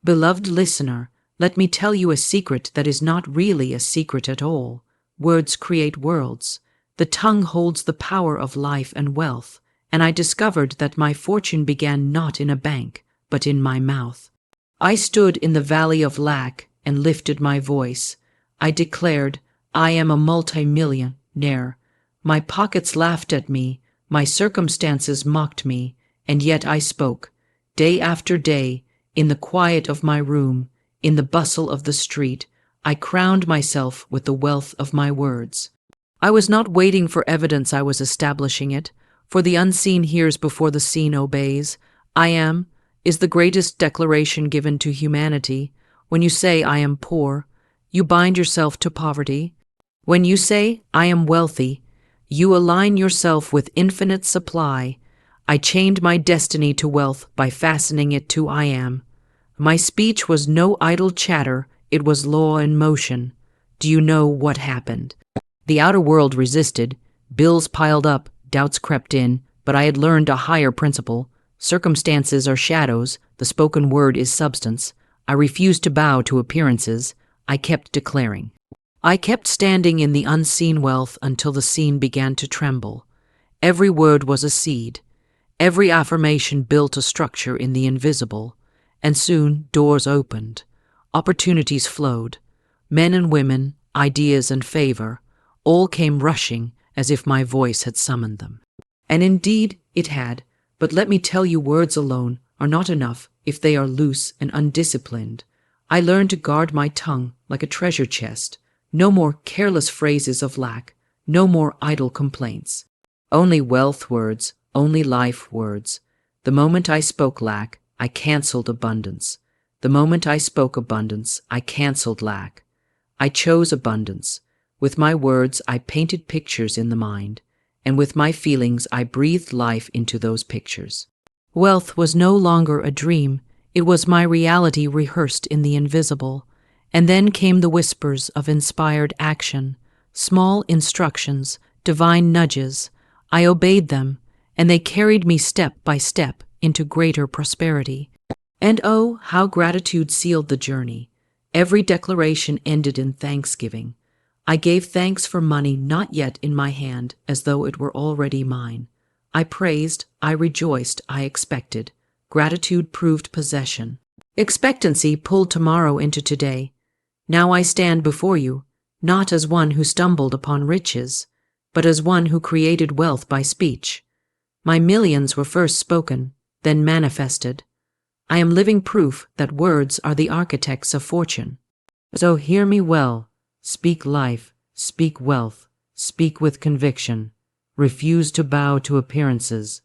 Beloved listener, let me tell you a secret that is not really a secret at all. Words create worlds. The tongue holds the power of life and wealth, and I discovered that my fortune began not in a bank, but in my mouth. I stood in the valley of lack and lifted my voice. I declared, I am a multi-millionaire. My pockets laughed at me, my circumstances mocked me, and yet I spoke. Day after day, in the quiet of my room, in the bustle of the street, I crowned myself with the wealth of my words. I was not waiting for evidence, I was establishing it, for the unseen hears before the seen obeys. I am is the greatest declaration given to humanity. When you say I am poor, you bind yourself to poverty. When you say I am wealthy, you align yourself with infinite supply. I chained my destiny to wealth by fastening it to I am. My speech was no idle chatter, it was law in motion. Do you know what happened? The outer world resisted, bills piled up, doubts crept in, but I had learned a higher principle. Circumstances are shadows, the spoken word is substance. I refused to bow to appearances. I kept declaring. I kept standing in the unseen wealth until the seen began to tremble. Every word was a seed. Every affirmation built a structure in the invisible. And soon doors opened. Opportunities flowed. Men and women, ideas and favor, all came rushing as if my voice had summoned them. And indeed it had, but let me tell you, words alone are not enough if they are loose and undisciplined. I learned to guard my tongue like a treasure chest. No more careless phrases of lack, no more idle complaints. Only wealth words, only life words. The moment I spoke lack, I cancelled abundance. The moment I spoke abundance, I cancelled lack. I chose abundance. With my words, I painted pictures in the mind, and with my feelings, I breathed life into those pictures. Wealth was no longer a dream. It was my reality rehearsed in the invisible. And then came the whispers of inspired action, small instructions, divine nudges. I obeyed them, and they carried me step by step into greater prosperity. And oh, how gratitude sealed the journey. Every declaration ended in thanksgiving. I gave thanks for money not yet in my hand, as though it were already mine. I praised, I rejoiced, I expected. Gratitude proved possession. Expectancy pulled tomorrow into today. Now I stand before you, not as one who stumbled upon riches, but as one who created wealth by speech. My millions were first spoken, then manifested. I am living proof that words are the architects of fortune. So hear me well. Speak life, speak wealth, speak with conviction. Refuse to bow to appearances.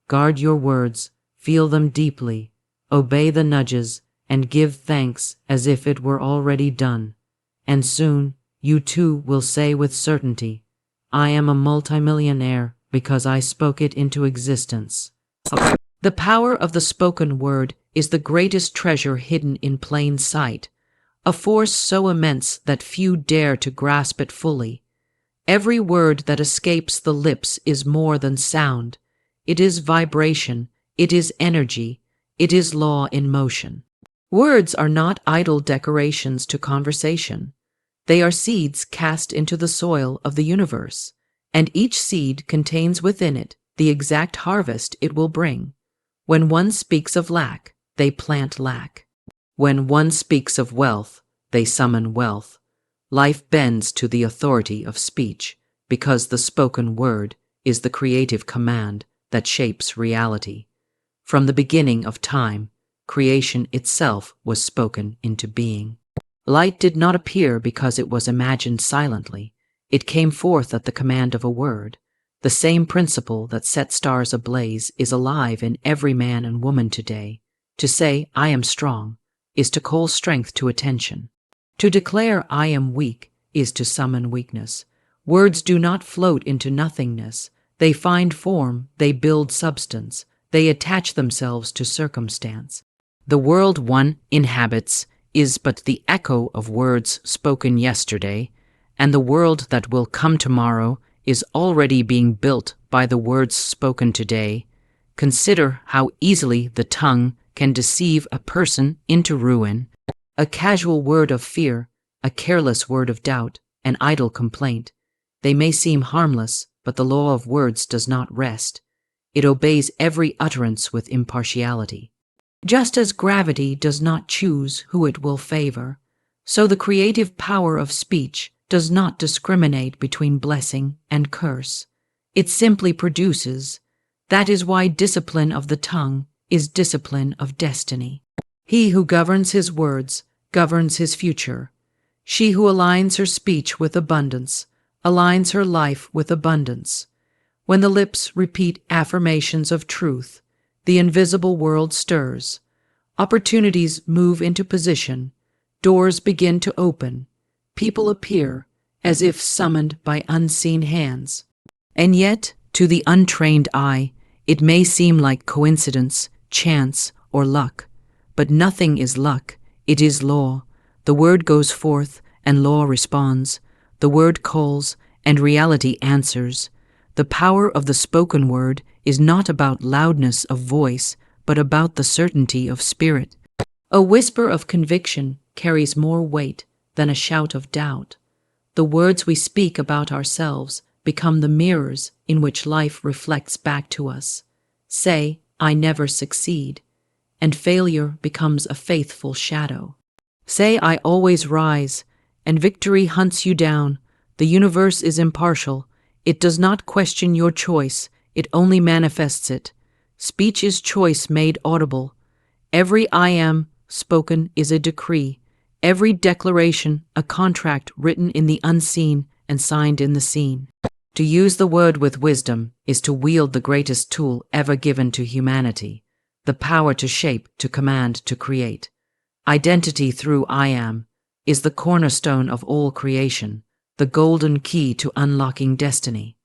Guard your words, feel them deeply, obey the nudges, and give thanks as if it were already done. And soon, you too will say with certainty, I am a multimillionaire because I spoke it into existence. The power of the spoken word is the greatest treasure hidden in plain sight, a force so immense that few dare to grasp it fully. Every word that escapes the lips is more than sound. It is vibration, it is energy, it is law in motion. Words are not idle decorations to conversation. They are seeds cast into the soil of the universe, and each seed contains within it the exact harvest it will bring. When one speaks of lack, they plant lack. When one speaks of wealth, they summon wealth. Life bends to the authority of speech, because the spoken word is the creative command that shapes reality. From the beginning of time, creation itself was spoken into being. Light did not appear because it was imagined silently. It came forth at the command of a word. The same principle that set stars ablaze is alive in every man and woman today. To say, I am strong, is to call strength to attention. To declare, I am weak, is to summon weakness. Words do not float into nothingness. They find form, they build substance, they attach themselves to circumstance. The world one inhabits is but the echo of words spoken yesterday, and the world that will come tomorrow is already being built by the words spoken today. Consider how easily the tongue can deceive a person into ruin. A casual word of fear, a careless word of doubt, an idle complaint. They may seem harmless, but the law of words does not rest. It obeys every utterance with impartiality. Just as gravity does not choose who it will favor, so the creative power of speech does not discriminate between blessing and curse. It simply produces. That is why discipline of the tongue is discipline of destiny. He who governs his words governs his future. She who aligns her speech with abundance aligns her life with abundance. When the lips repeat affirmations of truth, the invisible world stirs. Opportunities move into position. Doors begin to open. People appear as if summoned by unseen hands. And yet, to the untrained eye, it may seem like coincidence, chance, or luck. But nothing is luck. It is law. The word goes forth, and law responds. The word calls, and reality answers. The power of the spoken word is not about loudness of voice, but about the certainty of spirit. A whisper of conviction carries more weight than a shout of doubt. The words we speak about ourselves become the mirrors in which life reflects back to us. Say, I never succeed, and failure becomes a faithful shadow. Say, I always rise, and victory hunts you down. The universe is impartial. It does not question your choice. It only manifests it. Speech is choice made audible. Every I am spoken is a decree. Every declaration a contract written in the unseen and signed in the seen. To use the word with wisdom is to wield the greatest tool ever given to humanity, the power to shape, to command, to create. Identity through I am is the cornerstone of all creation, the golden key to unlocking destiny.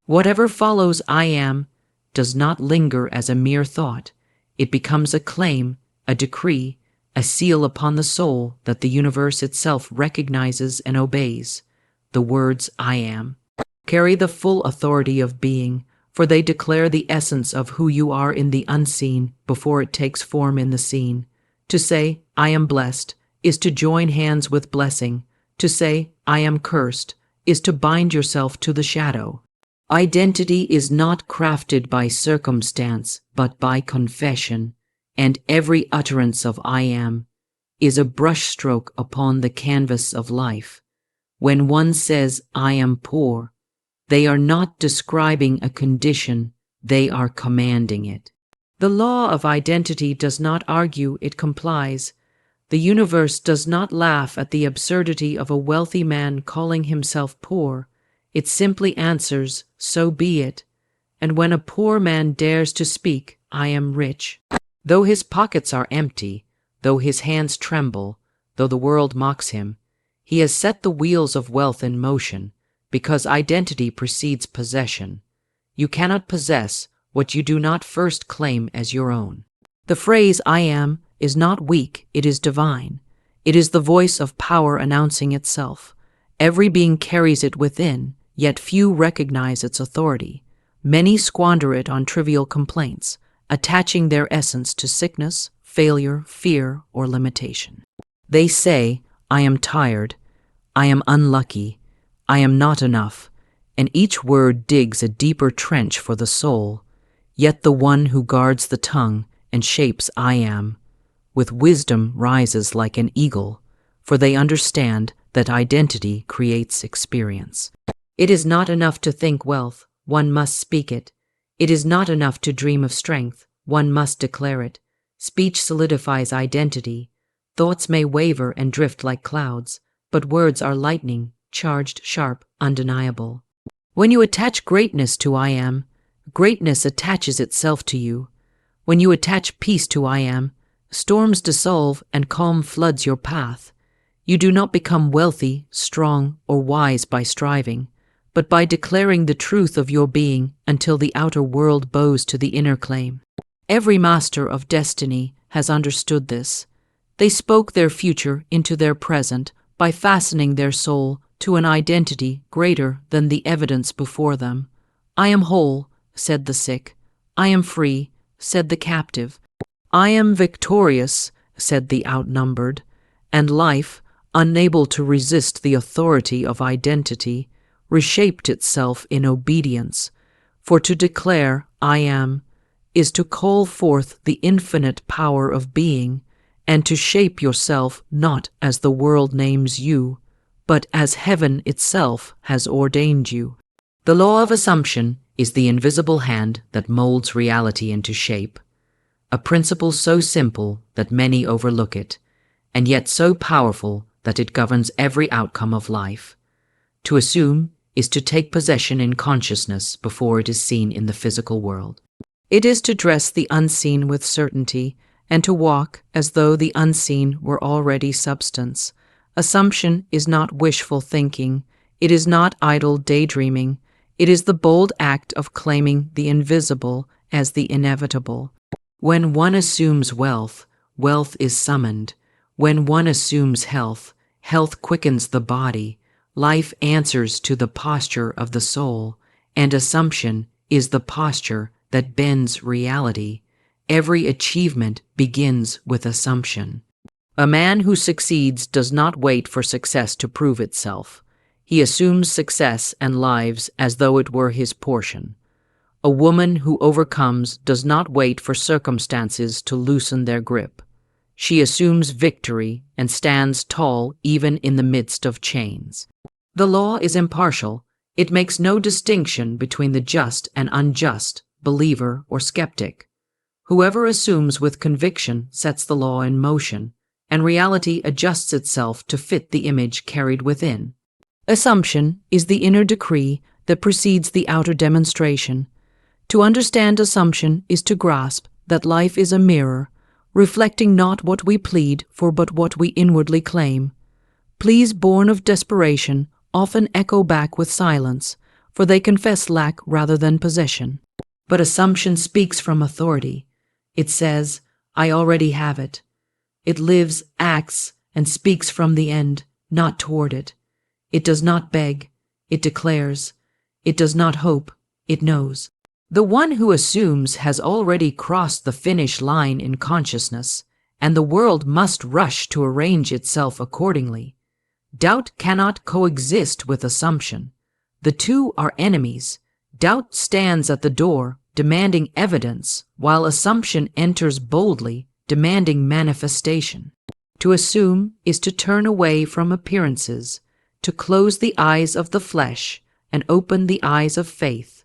Whatever follows I am does not linger as a mere thought. It becomes a claim, a decree, a seal upon the soul that the universe itself recognizes and obeys. The words I am carry the full authority of being, for they declare the essence of who you are in the unseen before it takes form in the seen. To say, I am blessed, is to join hands with blessing. To say, I am cursed, is to bind yourself to the shadow. Identity is not crafted by circumstance, but by confession, and every utterance of I am is a brushstroke upon the canvas of life. When one says, I am poor, they are not describing a condition, they are commanding it. The law of identity does not argue, it complies. The universe does not laugh at the absurdity of a wealthy man calling himself poor. It simply answers, so be it. And when a poor man dares to speak, I am rich, though his pockets are empty, though his hands tremble, though the world mocks him, he has set the wheels of wealth in motion, because identity precedes possession. You cannot possess what you do not first claim as your own. The phrase I am is not weak, it is divine. It is the voice of power announcing itself. Every being carries it within, yet few recognize its authority. Many squander it on trivial complaints, attaching their essence to sickness, failure, fear, or limitation. They say, I am tired, I am unlucky, I am not enough, and each word digs a deeper trench for the soul. Yet the one who guards the tongue and shapes I am, with wisdom rises like an eagle, for they understand that identity creates experience. It is not enough to think wealth, one must speak it. It is not enough to dream of strength, one must declare it. Speech solidifies identity. Thoughts may waver and drift like clouds, but words are lightning, charged, sharp, undeniable. When you attach greatness to I am, greatness attaches itself to you. When you attach peace to I am, storms dissolve and calm floods your path. You do not become wealthy, strong, or wise by striving, but by declaring the truth of your being until the outer world bows to the inner claim. Every master of destiny has understood this. They spoke their future into their present by fastening their soul to an identity greater than the evidence before them. I am whole, said the sick. I am free, said the captive. "I am victorious," said the outnumbered, and life, unable to resist the authority of identity, reshaped itself in obedience, for to declare "I am" is to call forth the infinite power of being, and to shape yourself not as the world names you, but as heaven itself has ordained you. The law of assumption is the invisible hand that molds reality into shape, a principle so simple that many overlook it, and yet so powerful that it governs every outcome of life. To assume is to take possession in consciousness before it is seen in the physical world. It is to dress the unseen with certainty and to walk as though the unseen were already substance. Assumption is not wishful thinking. It is not idle daydreaming. It is the bold act of claiming the invisible as the inevitable. When one assumes wealth, wealth is summoned. When one assumes health, health quickens the body. Life answers to the posture of the soul, and assumption is the posture that bends reality. Every achievement begins with assumption. A man who succeeds does not wait for success to prove itself. He assumes success and lives as though it were his portion. A woman who overcomes does not wait for circumstances to loosen their grip. She assumes victory and stands tall even in the midst of chains. The law is impartial. It makes no distinction between the just and unjust, believer or skeptic. Whoever assumes with conviction sets the law in motion, and reality adjusts itself to fit the image carried within. Assumption is the inner decree that precedes the outer demonstration. To understand assumption is to grasp that life is a mirror, reflecting not what we plead for but what we inwardly claim. Pleas born of desperation often echo back with silence, for they confess lack rather than possession. But assumption speaks from authority. It says, "I already have it." It lives, acts, and speaks from the end, not toward it. It does not beg, it declares. It does not hope, it knows. The one who assumes has already crossed the finish line in consciousness, and the world must rush to arrange itself accordingly. Doubt cannot coexist with assumption. The two are enemies. Doubt stands at the door, demanding evidence, while assumption enters boldly, demanding manifestation. To assume is to turn away from appearances, to close the eyes of the flesh and open the eyes of faith.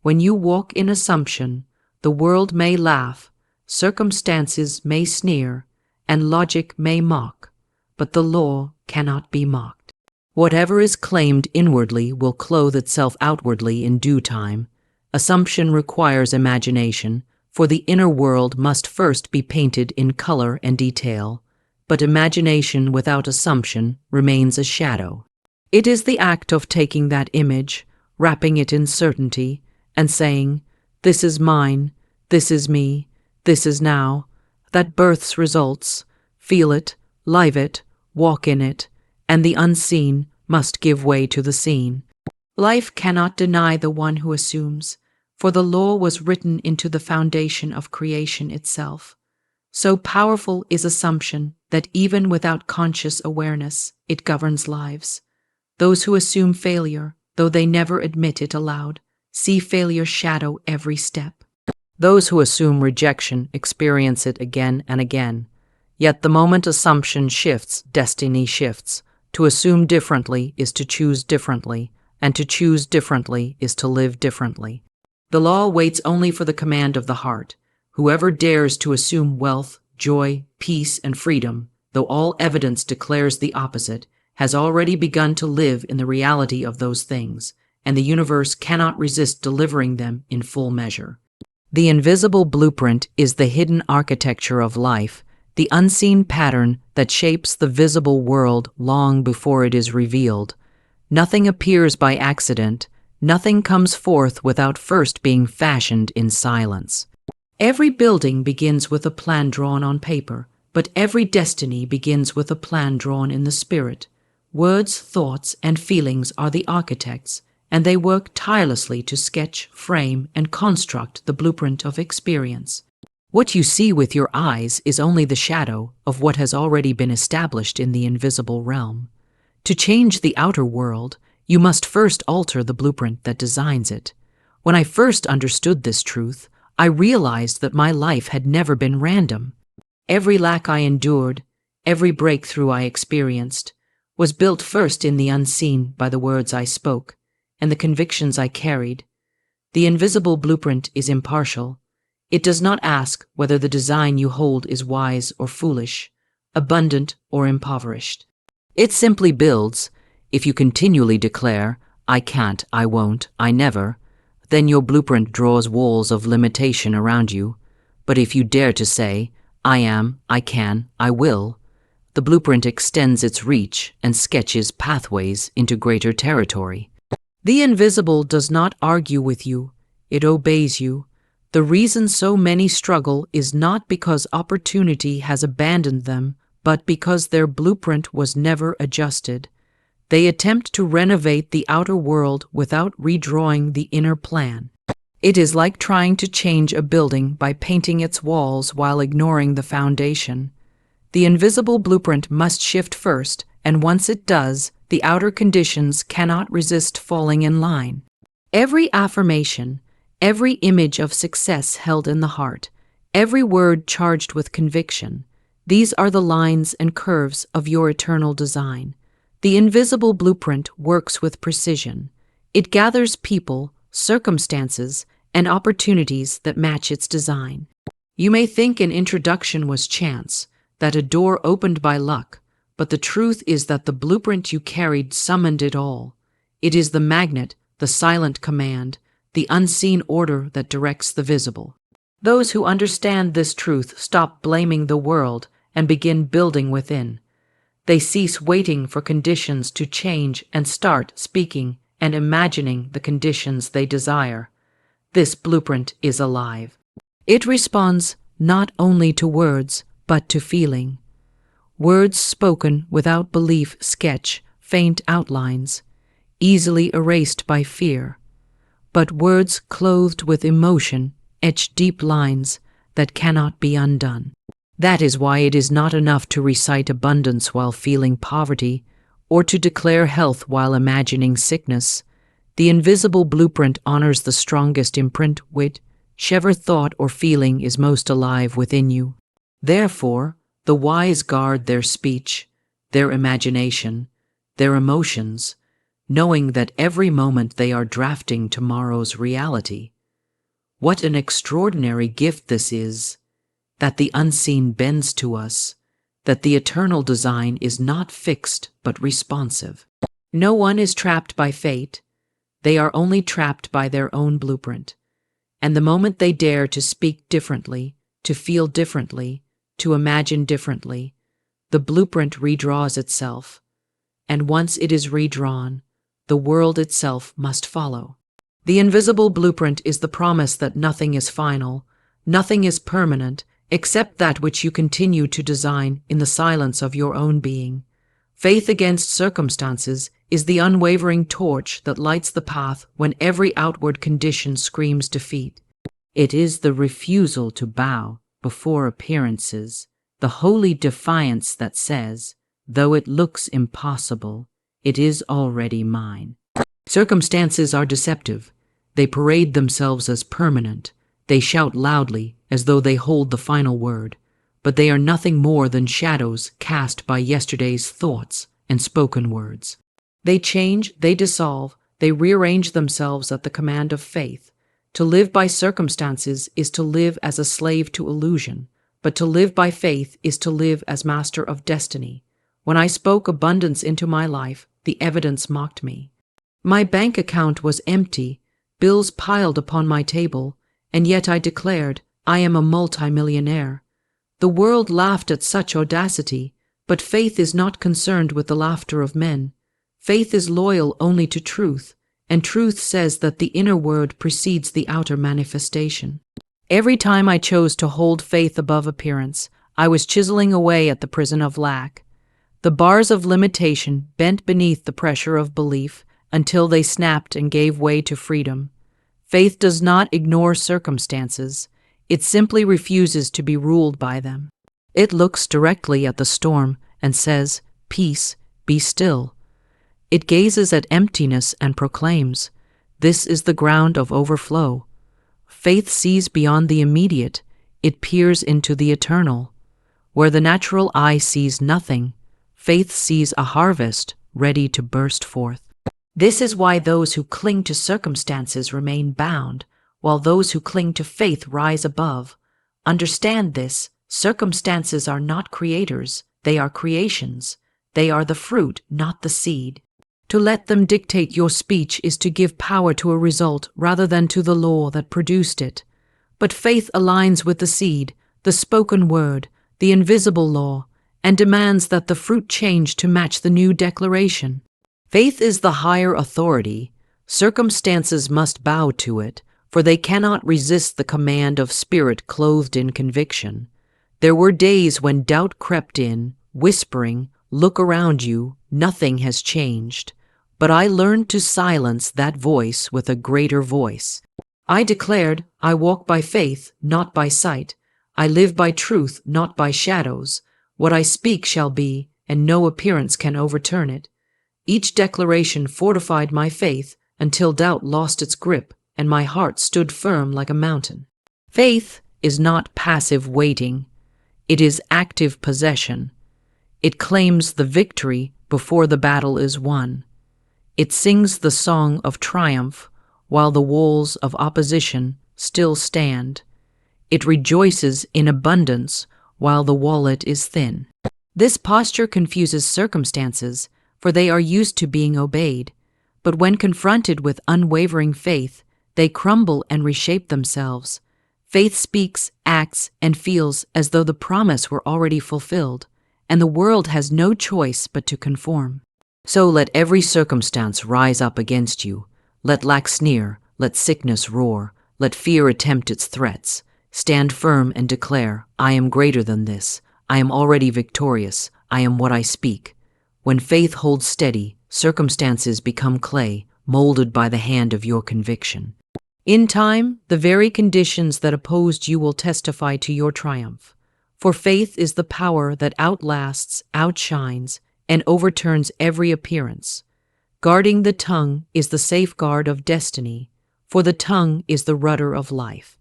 When you walk in assumption, the world may laugh, circumstances may sneer, and logic may mock, but the law cannot be mocked. Whatever is claimed inwardly will clothe itself outwardly in due time. Assumption requires imagination, for the inner world must first be painted in color and detail, but imagination without assumption remains a shadow. It is the act of taking that image, wrapping it in certainty, and saying, "This is mine, this is me, this is now," that births results. Feel it, live it, walk in it, and the unseen must give way to the seen. Life cannot deny the one who assumes, for the law was written into the foundation of creation itself. So powerful is assumption that even without conscious awareness, it governs lives. Those who assume failure, though they never admit it aloud, see failure shadow every step. Those who assume rejection experience it again and again. Yet the moment assumption shifts, destiny shifts. To assume differently is to choose differently, and to choose differently is to live differently. The law waits only for the command of the heart. Whoever dares to assume wealth, joy, peace, and freedom, though all evidence declares the opposite, has already begun to live in the reality of those things, and the universe cannot resist delivering them in full measure. The invisible blueprint is the hidden architecture of life, the unseen pattern that shapes the visible world long before it is revealed. Nothing appears by accident. Nothing comes forth without first being fashioned in silence. Every building begins with a plan drawn on paper, but every destiny begins with a plan drawn in the spirit. Words, thoughts, and feelings are the architects, and they work tirelessly to sketch, frame, and construct the blueprint of experience. What you see with your eyes is only the shadow of what has already been established in the invisible realm. To change the outer world, you must first alter the blueprint that designs it. When I first understood this truth, I realized that my life had never been random. Every lack I endured, every breakthrough I experienced, was built first in the unseen by the words I spoke and the convictions I carried. The invisible blueprint is impartial. It does not ask whether the design you hold is wise or foolish, abundant or impoverished. It simply builds. If you continually declare, "I can't, I won't, I never," then your blueprint draws walls of limitation around you. But if you dare to say, "I am, I can, I will," the blueprint extends its reach and sketches pathways into greater territory. The invisible does not argue with you, it obeys you. The reason so many struggle is not because opportunity has abandoned them, but because their blueprint was never adjusted. They attempt to renovate the outer world without redrawing the inner plan. It is like trying to change a building by painting its walls while ignoring the foundation. The invisible blueprint must shift first, and once it does, the outer conditions cannot resist falling in line. Every affirmation, every image of success held in the heart, every word charged with conviction, these are the lines and curves of your eternal design. The invisible blueprint works with precision. It gathers people, circumstances, and opportunities that match its design. You may think an introduction was chance, that a door opened by luck, but the truth is that the blueprint you carried summoned it all. It is the magnet, the silent command, the unseen order that directs the visible. Those who understand this truth stop blaming the world and begin building within. They cease waiting for conditions to change and start speaking and imagining the conditions they desire. This blueprint is alive. It responds not only to words, but to feeling. Words spoken without belief sketch faint outlines, easily erased by fear. But words clothed with emotion etch deep lines that cannot be undone. That is why it is not enough to recite abundance while feeling poverty, or to declare health while imagining sickness. The invisible blueprint honors the strongest imprint, whichever thought or feeling is most alive within you. Therefore, the wise guard their speech, their imagination, their emotions, knowing that every moment they are drafting tomorrow's reality. What an extraordinary gift this is, that the unseen bends to us, that the eternal design is not fixed but responsive. No one is trapped by fate. They are only trapped by their own blueprint. And the moment they dare to speak differently, to feel differently, to imagine differently, the blueprint redraws itself. And once it is redrawn, the world itself must follow. The invisible blueprint is the promise that nothing is final, nothing is permanent, except that which you continue to design in the silence of your own being. Faith against circumstances is the unwavering torch that lights the path when every outward condition screams defeat. It is the refusal to bow before appearances, the holy defiance that says, though it looks impossible, it is already mine. Circumstances are deceptive. They parade themselves as permanent. They shout loudly as though they hold the final word, but they are nothing more than shadows cast by yesterday's thoughts and spoken words. They change, they dissolve, they rearrange themselves at the command of faith. To live by circumstances is to live as a slave to illusion, but to live by faith is to live as master of destiny. When I spoke abundance into my life, the evidence mocked me. My bank account was empty, bills piled upon my table, and yet I declared, I am a multi-millionaire. The world laughed at such audacity, but faith is not concerned with the laughter of men. Faith is loyal only to truth, and truth says that the inner word precedes the outer manifestation. Every time I chose to hold faith above appearance, I was chiseling away at the prison of lack. The bars of limitation bent beneath the pressure of belief until they snapped and gave way to freedom. Faith does not ignore circumstances. It simply refuses to be ruled by them. It looks directly at the storm and says, "Peace, be still." It gazes at emptiness and proclaims, "This is the ground of overflow." Faith sees beyond the immediate. It peers into the eternal. Where the natural eye sees nothing, faith sees a harvest ready to burst forth. This is why those who cling to circumstances remain bound, while those who cling to faith rise above. Understand this: circumstances are not creators, they are creations. They are the fruit, not the seed. To let them dictate your speech is to give power to a result rather than to the law that produced it. But faith aligns with the seed, the spoken word, the invisible law, and demands that the fruit change to match the new declaration. Faith is the higher authority. Circumstances must bow to it, for they cannot resist the command of spirit clothed in conviction. There were days when doubt crept in, whispering, "Look around you, nothing has changed." But I learned to silence that voice with a greater voice. I declared, "I walk by faith, not by sight. I live by truth, not by shadows. What I speak shall be, and no appearance can overturn it." Each declaration fortified my faith until doubt lost its grip and my heart stood firm like a mountain. Faith is not passive waiting. It is active possession. It claims the victory before the battle is won. It sings the song of triumph while the walls of opposition still stand. It rejoices in abundance while the wallet is thin. This posture confuses circumstances, for they are used to being obeyed. But when confronted with unwavering faith, they crumble and reshape themselves. Faith speaks, acts, and feels as though the promise were already fulfilled, and the world has no choice but to conform. So let every circumstance rise up against you. Let lack sneer, let sickness roar, let fear attempt its threats. Stand firm and declare, "I am greater than this. I am already victorious. I am what I speak." When faith holds steady, circumstances become clay, molded by the hand of your conviction. In time, the very conditions that opposed you will testify to your triumph. For faith is the power that outlasts, outshines, and overturns every appearance. Guarding the tongue is the safeguard of destiny, for the tongue is the rudder of life.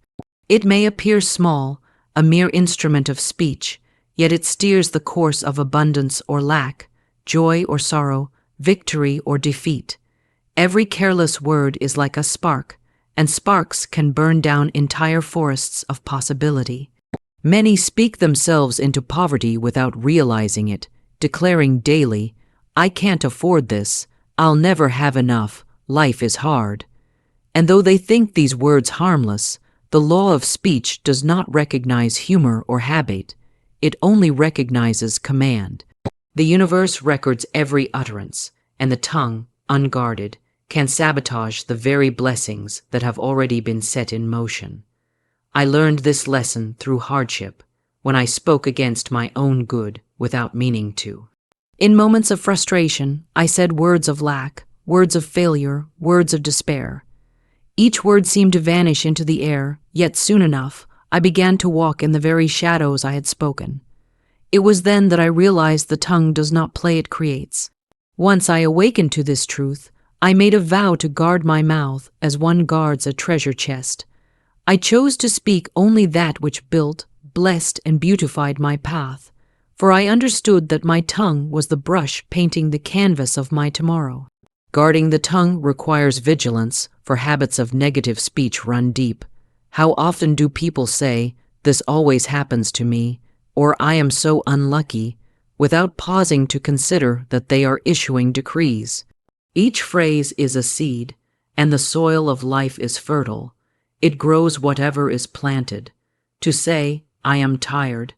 It may appear small, a mere instrument of speech, yet it steers the course of abundance or lack, joy or sorrow, victory or defeat. Every careless word is like a spark, and sparks can burn down entire forests of possibility. Many speak themselves into poverty without realizing it, declaring daily, "I can't afford this, I'll never have enough, life is hard." And though they think these words harmless, the law of speech does not recognize humor or habit. It only recognizes command. The universe records every utterance, and the tongue, unguarded, can sabotage the very blessings that have already been set in motion. I learned this lesson through hardship, when I spoke against my own good without meaning to. In moments of frustration, I said words of lack, words of failure, words of despair. Each word seemed to vanish into the air, yet soon enough, I began to walk in the very shadows I had spoken. It was then that I realized the tongue does not play, it creates. Once I awakened to this truth, I made a vow to guard my mouth as one guards a treasure chest. I chose to speak only that which built, blessed, and beautified my path, for I understood that my tongue was the brush painting the canvas of my tomorrow. Guarding the tongue requires vigilance, for habits of negative speech run deep. How often do people say, "This always happens to me," or "I am so unlucky," without pausing to consider that they are issuing decrees? Each phrase is a seed, and the soil of life is fertile. It grows whatever is planted. To say, "I am tired,"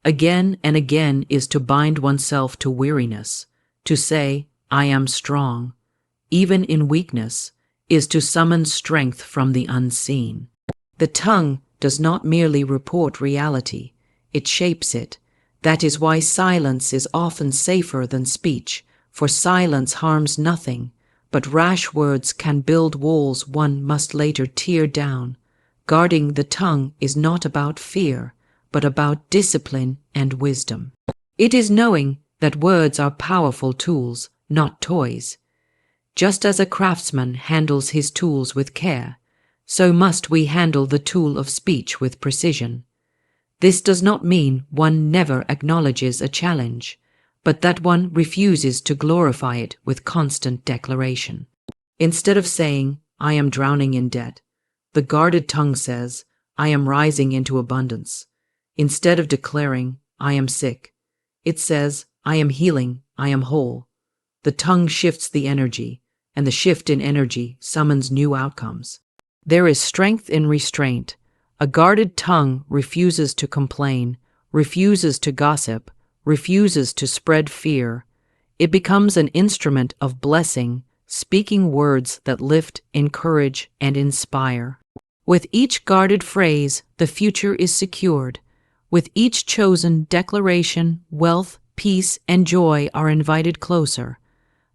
again and again is to bind oneself to weariness. To say, "I am strong," even in weakness, is to summon strength from the unseen. The tongue does not merely report reality, it shapes it. That is why silence is often safer than speech, for silence harms nothing, but rash words can build walls one must later tear down. Guarding the tongue is not about fear, but about discipline and wisdom. It is knowing that words are powerful tools, not toys. Just as a craftsman handles his tools with care, so must we handle the tool of speech with precision. This does not mean one never acknowledges a challenge, but that one refuses to glorify it with constant declaration. Instead of saying, "I am drowning in debt," the guarded tongue says, "I am rising into abundance." Instead of declaring, "I am sick," it says, "I am healing, I am whole." The tongue shifts the energy, and the shift in energy summons new outcomes. There is strength in restraint. A guarded tongue refuses to complain, refuses to gossip, refuses to spread fear. It becomes an instrument of blessing, speaking words that lift, encourage, and inspire. With each guarded phrase, the future is secured. With each chosen declaration, wealth, peace, and joy are invited closer.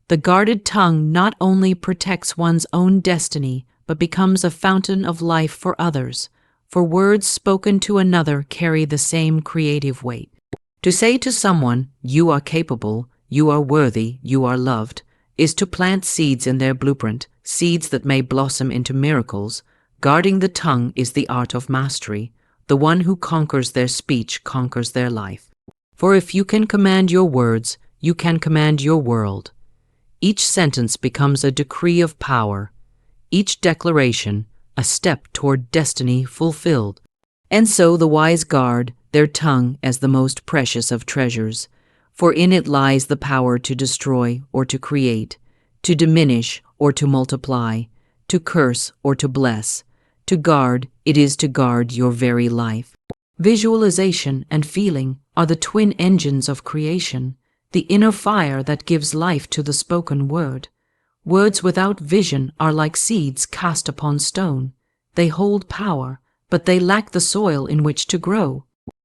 The guarded tongue not only protects one's own destiny, but becomes a fountain of life for others, for words spoken to another carry the same creative weight. To say to someone, "You are capable, you are worthy, you are loved," is to plant seeds in their blueprint, seeds that may blossom into miracles. Guarding the tongue is the art of mastery. The one who conquers their speech conquers their life. For if you can command your words, you can command your world. Each sentence becomes a decree of power. Each declaration, a step toward destiny fulfilled. And so the wise guard their tongue as the most precious of treasures, for in it lies the power to destroy or to create, to diminish or to multiply, to curse or to bless. To guard, it is to guard your very life. Visualization and feeling are the twin engines of creation, the inner fire that gives life to the spoken word. Words without vision are like seeds cast upon stone. They hold power, but they lack the soil in which to grow.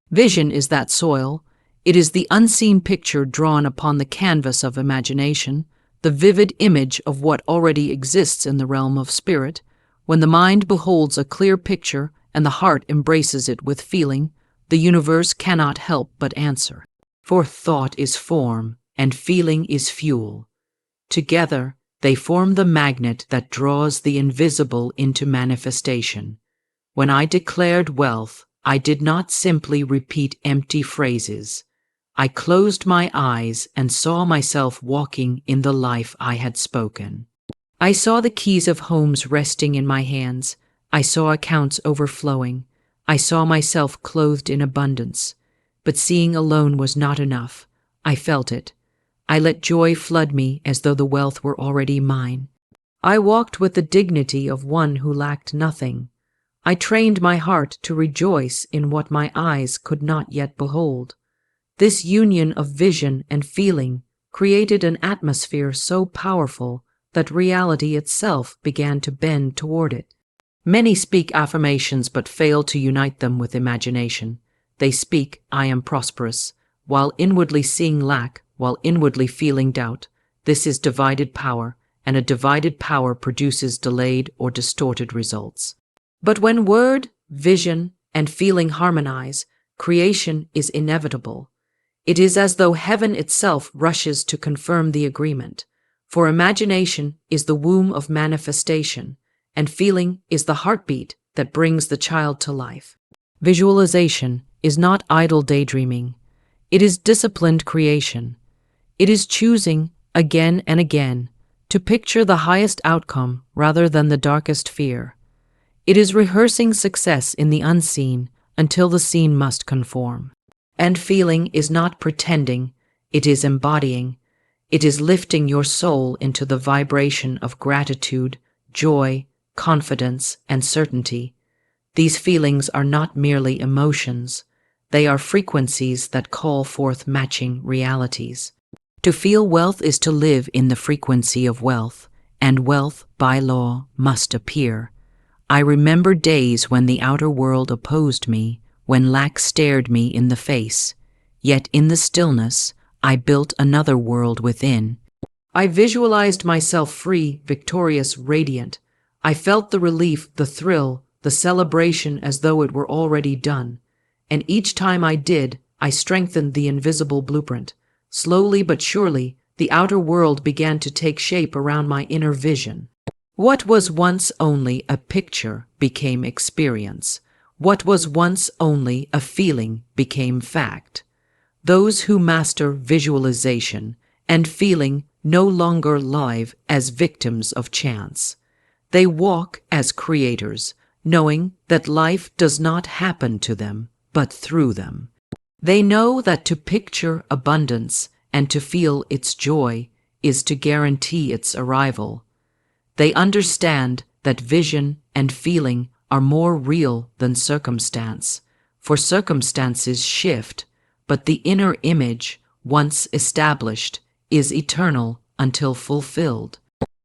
Vision is that soil. It is the unseen picture drawn upon the canvas of imagination, the vivid image of what already exists in the realm of spirit. When the mind beholds a clear picture and the heart embraces it with feeling, the universe cannot help but answer. For thought is form, and feeling is fuel. Together, they form the magnet that draws the invisible into manifestation. When I declared wealth, I did not simply repeat empty phrases. I closed my eyes and saw myself walking in the life I had spoken. I saw the keys of homes resting in my hands. I saw accounts overflowing. I saw myself clothed in abundance. But seeing alone was not enough. I felt it. I let joy flood me as though the wealth were already mine. I walked with the dignity of one who lacked nothing. I trained my heart to rejoice in what my eyes could not yet behold. This union of vision and feeling created an atmosphere so powerful that reality itself began to bend toward it. Many speak affirmations but fail to unite them with imagination. They speak, "I am prosperous," while inwardly seeing lack, while inwardly feeling doubt. This is divided power, and a divided power produces delayed or distorted results. But when word, vision, and feeling harmonize, creation is inevitable. It is as though heaven itself rushes to confirm the agreement. For imagination is the womb of manifestation, and feeling is the heartbeat that brings the child to life. Visualization is not idle daydreaming. It is disciplined creation. It is choosing, again and again, to picture the highest outcome rather than the darkest fear. It is rehearsing success in the unseen until the seen must conform. And feeling is not pretending, it is embodying. It is lifting your soul into the vibration of gratitude, joy, confidence, and certainty. These feelings are not merely emotions. They are frequencies that call forth matching realities. To feel wealth is to live in the frequency of wealth, and wealth, by law, must appear. I remember days when the outer world opposed me, when lack stared me in the face. Yet in the stillness, I built another world within. I visualized myself free, victorious, radiant. I felt the relief, the thrill, the celebration as though it were already done. And each time I did, I strengthened the invisible blueprint. Slowly but surely, the outer world began to take shape around my inner vision. What was once only a picture became experience. What was once only a feeling became fact. Those who master visualization and feeling no longer live as victims of chance. They walk as creators, knowing that life does not happen to them, but through them. They know that to picture abundance and to feel its joy is to guarantee its arrival. They understand that vision and feeling are more real than circumstance, for circumstances shift, but the inner image, once established, is eternal until fulfilled.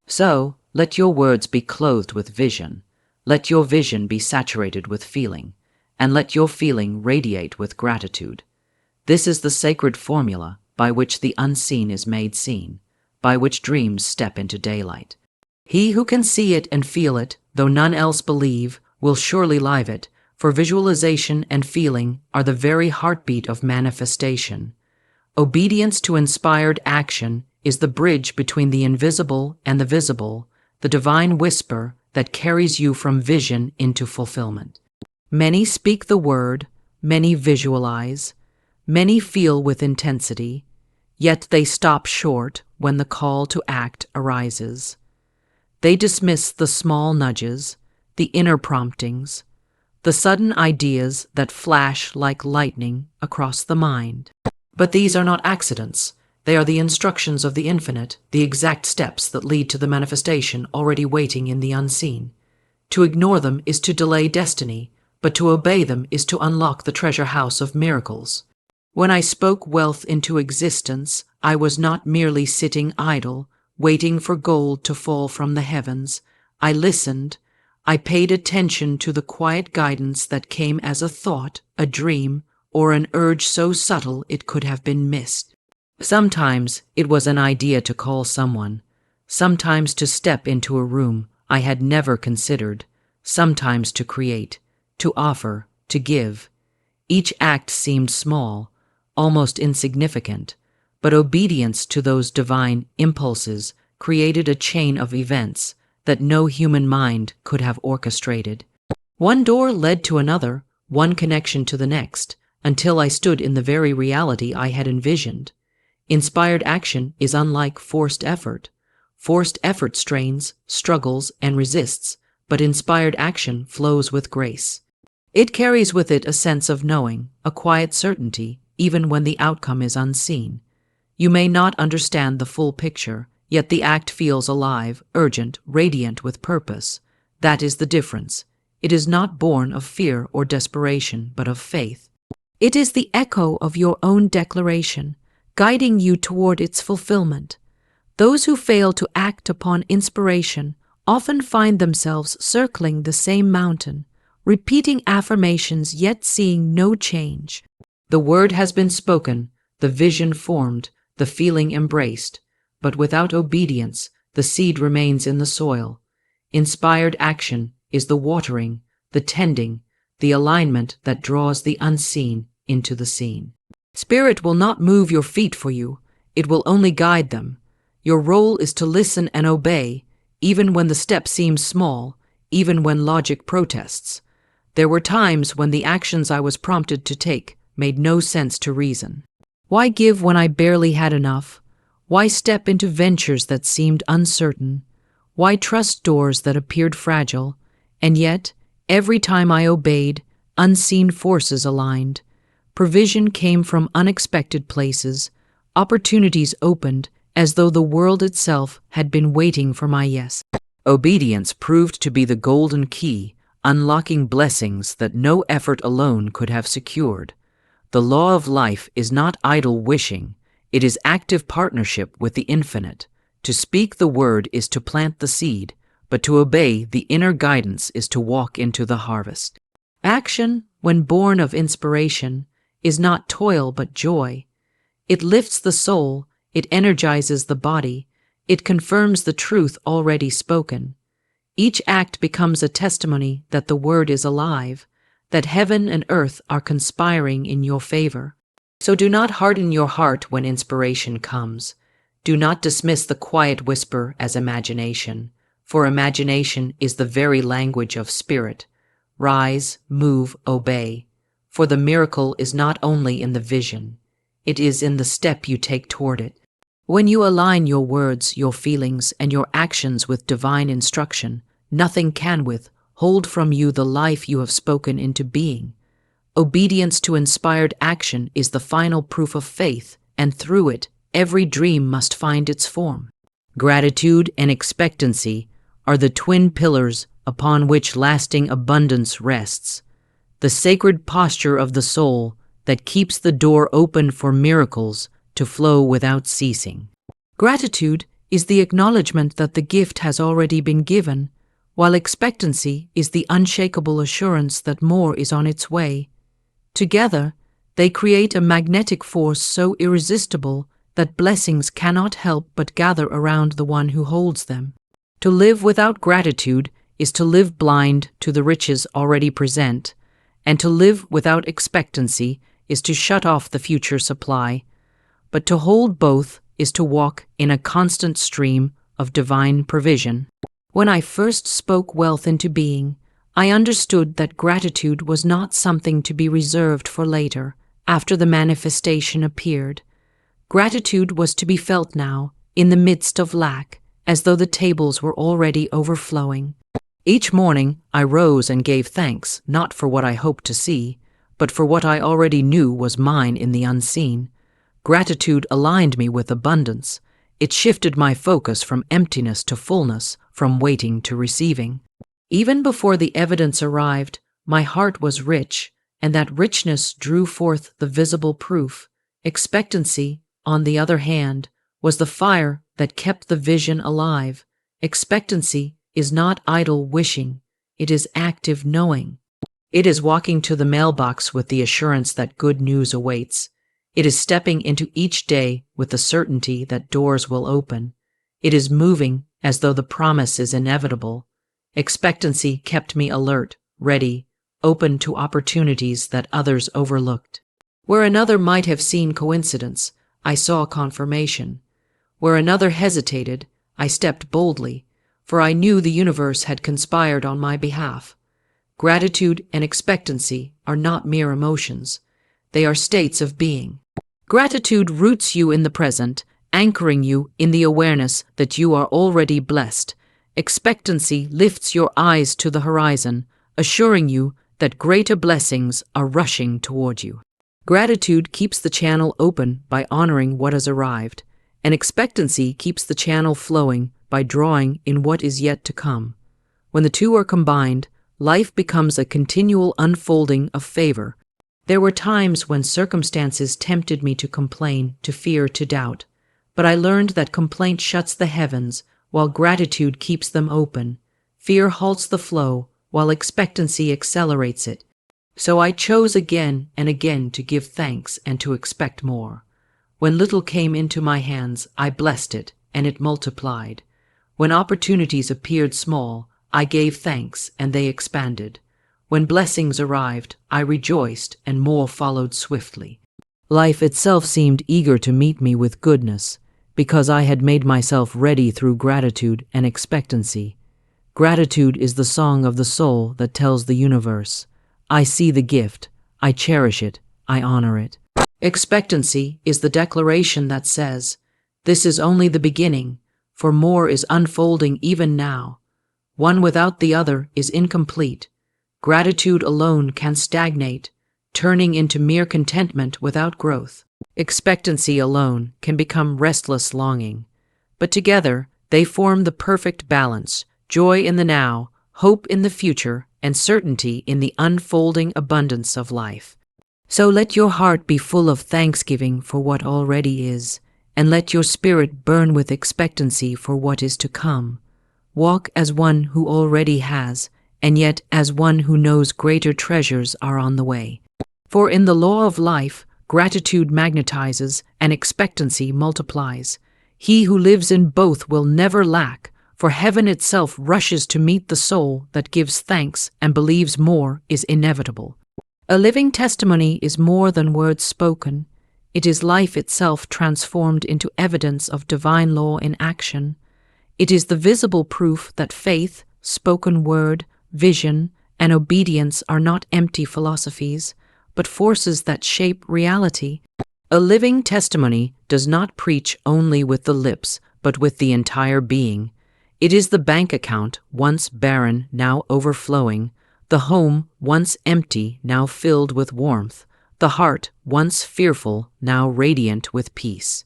So, let your words be clothed with vision, let your vision be saturated with feeling, and let your feeling radiate with gratitude. This is the sacred formula by which the unseen is made seen, by which dreams step into daylight. He who can see it and feel it, though none else believe, will surely live it, for visualization and feeling are the very heartbeat of manifestation. Obedience to inspired action is the bridge between the invisible and the visible, the divine whisper that carries you from vision into fulfillment. Many speak the word, many visualize, many feel with intensity, yet they stop short when the call to act arises. They dismiss the small nudges, the inner promptings, the sudden ideas that flash like lightning across the mind. But these are not accidents. They are the instructions of the infinite, the exact steps that lead to the manifestation already waiting in the unseen. To ignore them is to delay destiny, but to obey them is to unlock the treasure house of miracles. When I spoke wealth into existence, I was not merely sitting idle, waiting for gold to fall from the heavens. I listened. I paid attention to the quiet guidance that came as a thought, a dream, or an urge so subtle it could have been missed. Sometimes it was an idea to call someone, sometimes to step into a room I had never considered, sometimes to create, to offer, to give. Each act seemed small, almost insignificant, but obedience to those divine impulses created a chain of events that no human mind could have orchestrated. One door led to another, one connection to the next, until I stood in the very reality I had envisioned. Inspired action is unlike forced effort. Forced effort strains, struggles, and resists, but inspired action flows with grace. It carries with it a sense of knowing, a quiet certainty, even when the outcome is unseen. You may not understand the full picture, yet the act feels alive, urgent, radiant with purpose. That is the difference. It is not born of fear or desperation, but of faith. It is the echo of your own declaration, guiding you toward its fulfillment. Those who fail to act upon inspiration often find themselves circling the same mountain, repeating affirmations yet seeing no change. The word has been spoken, the vision formed, the feeling embraced, but without obedience, the seed remains in the soil. Inspired action is the watering, the tending, the alignment that draws the unseen into the seen. Spirit will not move your feet for you, it will only guide them. Your role is to listen and obey, even when the step seems small, even when logic protests. There were times when the actions I was prompted to take made no sense to reason. Why give when I barely had enough? Why step into ventures that seemed uncertain? Why trust doors that appeared fragile? And yet, every time I obeyed, unseen forces aligned. Provision came from unexpected places. Opportunities opened as though the world itself had been waiting for my yes. Obedience proved to be the golden key, unlocking blessings that no effort alone could have secured. The law of life is not idle wishing, it is active partnership with the infinite. To speak the word is to plant the seed, but to obey the inner guidance is to walk into the harvest. Action, when born of inspiration, is not toil but joy. It lifts the soul, it energizes the body, it confirms the truth already spoken. Each act becomes a testimony that the word is alive, that heaven and earth are conspiring in your favor. So do not harden your heart when inspiration comes. Do not dismiss the quiet whisper as imagination, for imagination is the very language of spirit. Rise, move, obey, for the miracle is not only in the vision, it is in the step you take toward it. When you align your words, your feelings, and your actions with divine instruction, nothing can withhold from you the life you have spoken into being. Obedience to inspired action is the final proof of faith, and through it, every dream must find its form. Gratitude and expectancy are the twin pillars upon which lasting abundance rests, the sacred posture of the soul that keeps the door open for miracles to flow without ceasing. Gratitude is the acknowledgement that the gift has already been given, while expectancy is the unshakable assurance that more is on its way. Together, they create a magnetic force so irresistible that blessings cannot help but gather around the one who holds them. To live without gratitude is to live blind to the riches already present, and to live without expectancy is to shut off the future supply. But to hold both is to walk in a constant stream of divine provision. When I first spoke wealth into being, I understood that gratitude was not something to be reserved for later, after the manifestation appeared. Gratitude was to be felt now, in the midst of lack, as though the tables were already overflowing. Each morning I rose and gave thanks, not for what I hoped to see, but for what I already knew was mine in the unseen. Gratitude aligned me with abundance. It shifted my focus from emptiness to fullness, from waiting to receiving. Even before the evidence arrived, my heart was rich, and that richness drew forth the visible proof. Expectancy, on the other hand, was the fire that kept the vision alive. Expectancy is not idle wishing, it is active knowing. It is walking to the mailbox with the assurance that good news awaits. It is stepping into each day with the certainty that doors will open. It is moving as though the promise is inevitable. Expectancy kept me alert, ready, open to opportunities that others overlooked. Where another might have seen coincidence, I saw confirmation. Where another hesitated, I stepped boldly, for I knew the universe had conspired on my behalf. Gratitude and expectancy are not mere emotions. They are states of being. Gratitude roots you in the present, anchoring you in the awareness that you are already blessed. Expectancy lifts your eyes to the horizon, assuring you that greater blessings are rushing toward you. Gratitude keeps the channel open by honoring what has arrived, and expectancy keeps the channel flowing by drawing in what is yet to come. When the two are combined, life becomes a continual unfolding of favor. There were times when circumstances tempted me to complain, to fear, to doubt, but I learned that complaint shuts the heavens, while gratitude keeps them open. Fear halts the flow, while expectancy accelerates it. So I chose again and again to give thanks and to expect more. When little came into my hands, I blessed it, and it multiplied. When opportunities appeared small, I gave thanks, and they expanded. When blessings arrived, I rejoiced, and more followed swiftly. Life itself seemed eager to meet me with goodness, because I had made myself ready through gratitude and expectancy. Gratitude is the song of the soul that tells the universe, I see the gift, I cherish it, I honor it. Expectancy is the declaration that says, this is only the beginning, for more is unfolding even now. One without the other is incomplete. Gratitude alone can stagnate, turning into mere contentment without growth. Expectancy alone can become restless longing. But together, they form the perfect balance, joy in the now, hope in the future, and certainty in the unfolding abundance of life. So let your heart be full of thanksgiving for what already is, and let your spirit burn with expectancy for what is to come. Walk as one who already has, and yet as one who knows greater treasures are on the way. For in the law of life, gratitude magnetizes and expectancy multiplies. He who lives in both will never lack, for heaven itself rushes to meet the soul that gives thanks and believes more is inevitable. A living testimony is more than words spoken. It is life itself transformed into evidence of divine law in action. It is the visible proof that faith, spoken word, vision, and obedience are not empty philosophies, but forces that shape reality. A living testimony does not preach only with the lips, but with the entire being. It is the bank account, once barren, now overflowing, the home, once empty, now filled with warmth, the heart, once fearful, now radiant with peace.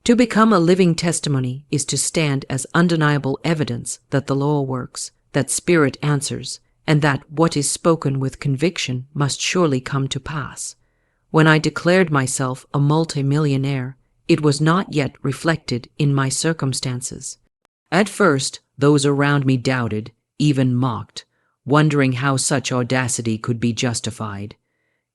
To become a living testimony is to stand as undeniable evidence that the law works, that spirit answers, and that what is spoken with conviction must surely come to pass. When I declared myself a multi-millionaire, it was not yet reflected in my circumstances. At first, those around me doubted, even mocked, wondering how such audacity could be justified.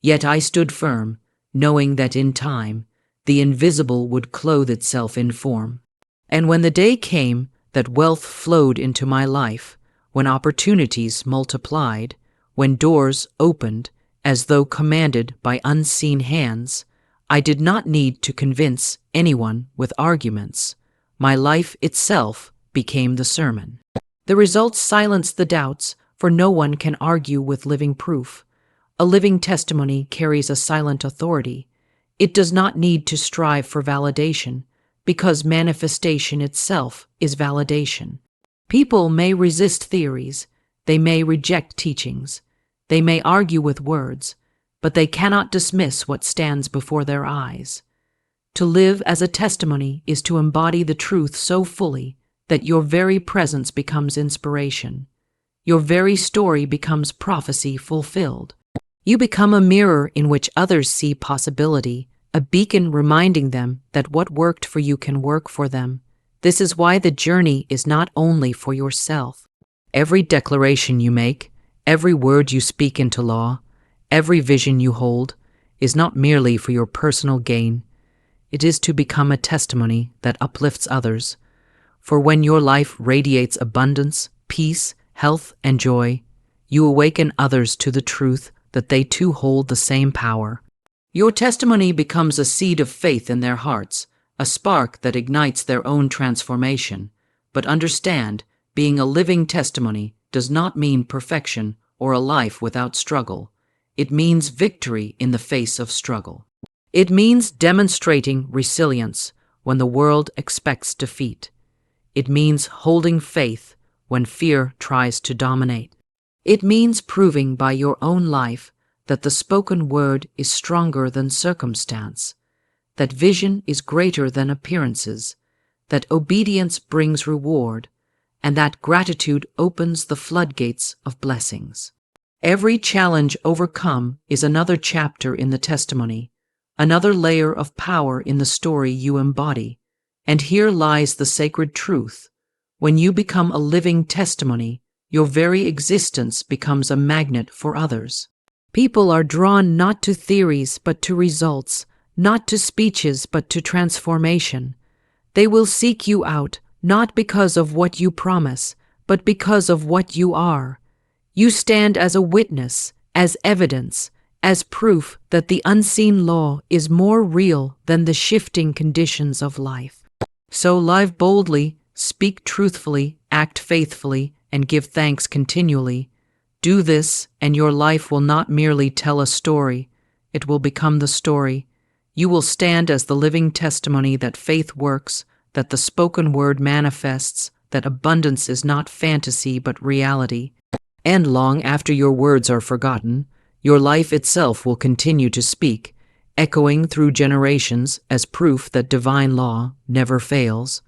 Yet I stood firm, knowing that in time, the invisible would clothe itself in form. And when the day came that wealth flowed into my life, when opportunities multiplied, when doors opened as though commanded by unseen hands, I did not need to convince anyone with arguments. My life itself became the sermon. The results silenced the doubts, for no one can argue with living proof. A living testimony carries a silent authority. It does not need to strive for validation, because manifestation itself is validation. People may resist theories, they may reject teachings, they may argue with words, but they cannot dismiss what stands before their eyes. To live as a testimony is to embody the truth so fully that your very presence becomes inspiration. Your very story becomes prophecy fulfilled. You become a mirror in which others see possibility, a beacon reminding them that what worked for you can work for them. This is why the journey is not only for yourself. Every declaration you make, every word you speak into law, every vision you hold, is not merely for your personal gain. It is to become a testimony that uplifts others. For when your life radiates abundance, peace, health, and joy, you awaken others to the truth that they too hold the same power. Your testimony becomes a seed of faith in their hearts, a spark that ignites their own transformation. But understand, being a living testimony does not mean perfection or a life without struggle. It means victory in the face of struggle. It means demonstrating resilience when the world expects defeat. It means holding faith when fear tries to dominate. It means proving by your own life that the spoken word is stronger than circumstance, that vision is greater than appearances, that obedience brings reward, and that gratitude opens the floodgates of blessings. Every challenge overcome is another chapter in the testimony, another layer of power in the story you embody. And here lies the sacred truth. When you become a living testimony, your very existence becomes a magnet for others. People are drawn not to theories but to results, not to speeches but to transformation. They will seek you out, not because of what you promise, but because of what you are. You stand as a witness, as evidence, as proof that the unseen law is more real than the shifting conditions of life. So live boldly, speak truthfully, act faithfully, and give thanks continually. Do this, and your life will not merely tell a story, it will become the story. You will stand as the living testimony that faith works, that the spoken word manifests, that abundance is not fantasy but reality. And long after your words are forgotten, your life itself will continue to speak, echoing through generations as proof that divine law never fails.